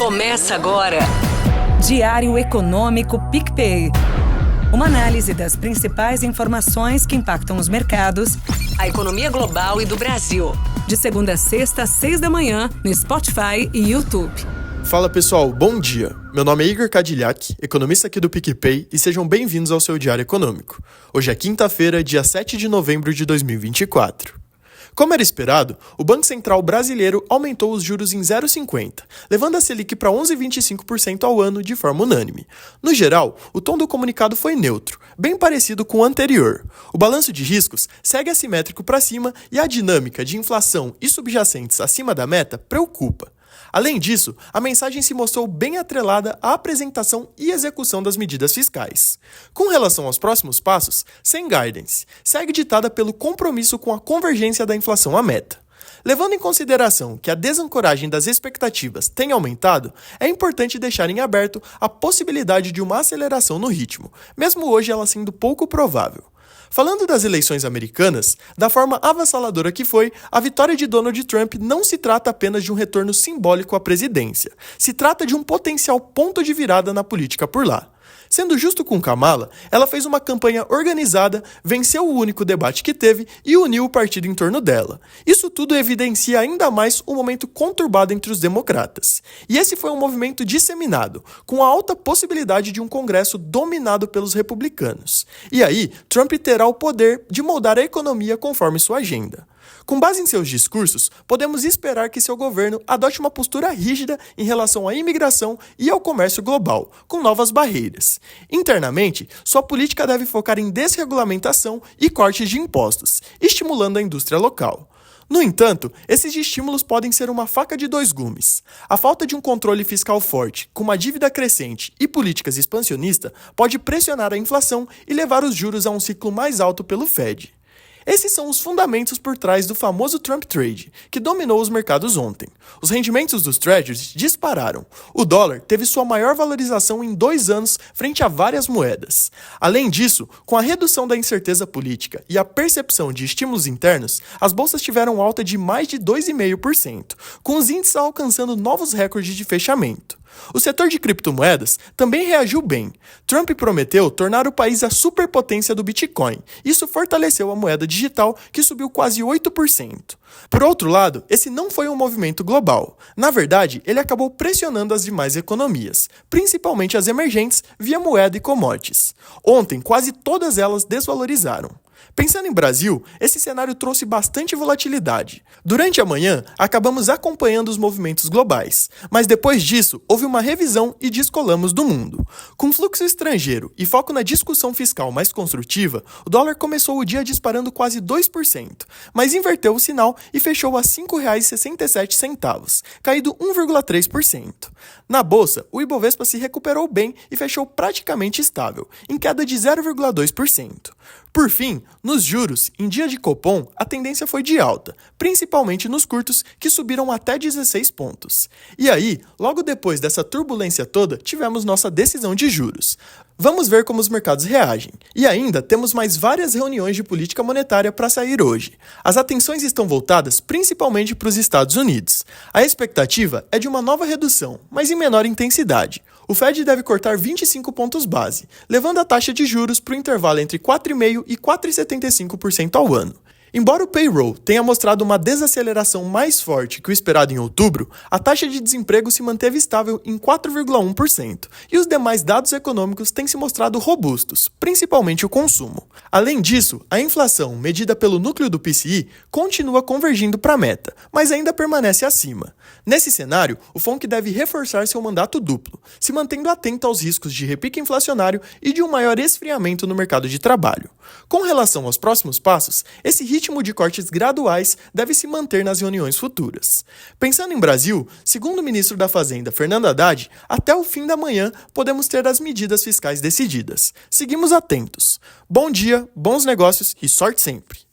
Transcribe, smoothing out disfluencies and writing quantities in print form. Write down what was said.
Começa agora. Diário Econômico PicPay. Uma análise das principais informações que impactam os mercados, A economia global e do Brasil. de segunda a sexta, às 6 da manhã, no Spotify e YouTube. Fala pessoal, bom dia. Meu nome é Igor Cadillac, economista aqui do PicPay, e sejam bem-vindos ao seu Diário Econômico. Hoje é quinta-feira, dia 7 de novembro de 2024. Como era esperado, o Banco Central brasileiro aumentou os juros em 0,50, levando a Selic para 11,25% ao ano de forma unânime. No geral, o tom do comunicado foi neutro, bem parecido com o anterior. O balanço de riscos segue assimétrico para cima e a dinâmica de inflação e subjacentes acima da meta preocupa. Além disso, a mensagem se mostrou bem atrelada à apresentação e execução das medidas fiscais. Com relação aos próximos passos, sem guidance, segue ditada pelo compromisso com a convergência da inflação à meta. Levando em consideração que a desancoragem das expectativas tem aumentado, é importante deixar em aberto a possibilidade de uma aceleração no ritmo, mesmo hoje ela sendo pouco provável. Falando das eleições americanas, da forma avassaladora que foi, a vitória de Donald Trump não se trata apenas de um retorno simbólico à presidência. Se trata de um potencial ponto de virada na política por lá. Sendo justo com Kamala, ela fez uma campanha organizada, venceu o único debate que teve e uniu o partido em torno dela. Isso tudo evidencia ainda mais o momento conturbado entre os democratas. E esse foi um movimento disseminado, com a alta possibilidade de um Congresso dominado pelos republicanos. E aí, Trump terá o poder de moldar a economia conforme sua agenda. Com base em seus discursos, podemos esperar que seu governo adote uma postura rígida em relação à imigração e ao comércio global, com novas barreiras. Internamente, sua política deve focar em desregulamentação e cortes de impostos, estimulando a indústria local. No entanto, esses estímulos podem ser uma faca de dois gumes. A falta de um controle fiscal forte, com uma dívida crescente e políticas expansionistas, pode pressionar a inflação e levar os juros a um ciclo mais alto pelo Fed. Esses são os fundamentos por trás do famoso Trump Trade, que dominou os mercados ontem. Os rendimentos dos Treasuries dispararam. O dólar teve sua maior valorização em 2 anos frente a várias moedas. Além disso, com a redução da incerteza política e a percepção de estímulos internos, as bolsas tiveram alta de mais de 2,5%, com os índices alcançando novos recordes de fechamento. O setor de criptomoedas também reagiu bem. Trump prometeu tornar o país a superpotência do Bitcoin. Isso fortaleceu a moeda digital, que subiu quase 8%. Por outro lado, esse não foi um movimento global. Na verdade, ele acabou pressionando as demais economias, principalmente as emergentes, via moeda e commodities. Ontem, quase todas elas desvalorizaram. Pensando em Brasil, esse cenário trouxe bastante volatilidade. Durante a manhã, acabamos acompanhando os movimentos globais, mas depois disso, houve uma revisão e descolamos do mundo. Com fluxo estrangeiro e foco na discussão fiscal mais construtiva, o dólar começou o dia disparando quase 2%, mas inverteu o sinal e fechou a R$ 5,67, caído 1,3%. Na bolsa, o Ibovespa se recuperou bem e fechou praticamente estável, em queda de 0,2%. Por fim, nos juros, em dia de Copom, a tendência foi de alta, principalmente nos curtos, que subiram até 16 pontos. E aí, logo depois dessa turbulência toda, tivemos nossa decisão de juros. Vamos ver como os mercados reagem. E ainda temos mais várias reuniões de política monetária para sair hoje. As atenções estão voltadas principalmente para os Estados Unidos. A expectativa é de uma nova redução, mas em menor intensidade. O Fed deve cortar 25 pontos base, levando a taxa de juros para o intervalo entre 4,5% e 4,75% ao ano. Embora o payroll tenha mostrado uma desaceleração mais forte que o esperado em outubro, a taxa de desemprego se manteve estável em 4,1% e os demais dados econômicos têm se mostrado robustos, principalmente o consumo. Além disso, a inflação, medida pelo núcleo do PCI, continua convergindo para a meta, mas ainda permanece acima. Nesse cenário, o FONC deve reforçar seu mandato duplo, se mantendo atento aos riscos de repique inflacionário e de um maior esfriamento no mercado de trabalho. Com relação aos próximos passos, esse ritmo de cortes graduais deve se manter nas reuniões futuras. Pensando em Brasil, segundo o ministro da Fazenda, Fernando Haddad, até o fim da manhã podemos ter as medidas fiscais decididas. Seguimos atentos. Bom dia, bons negócios e sorte sempre!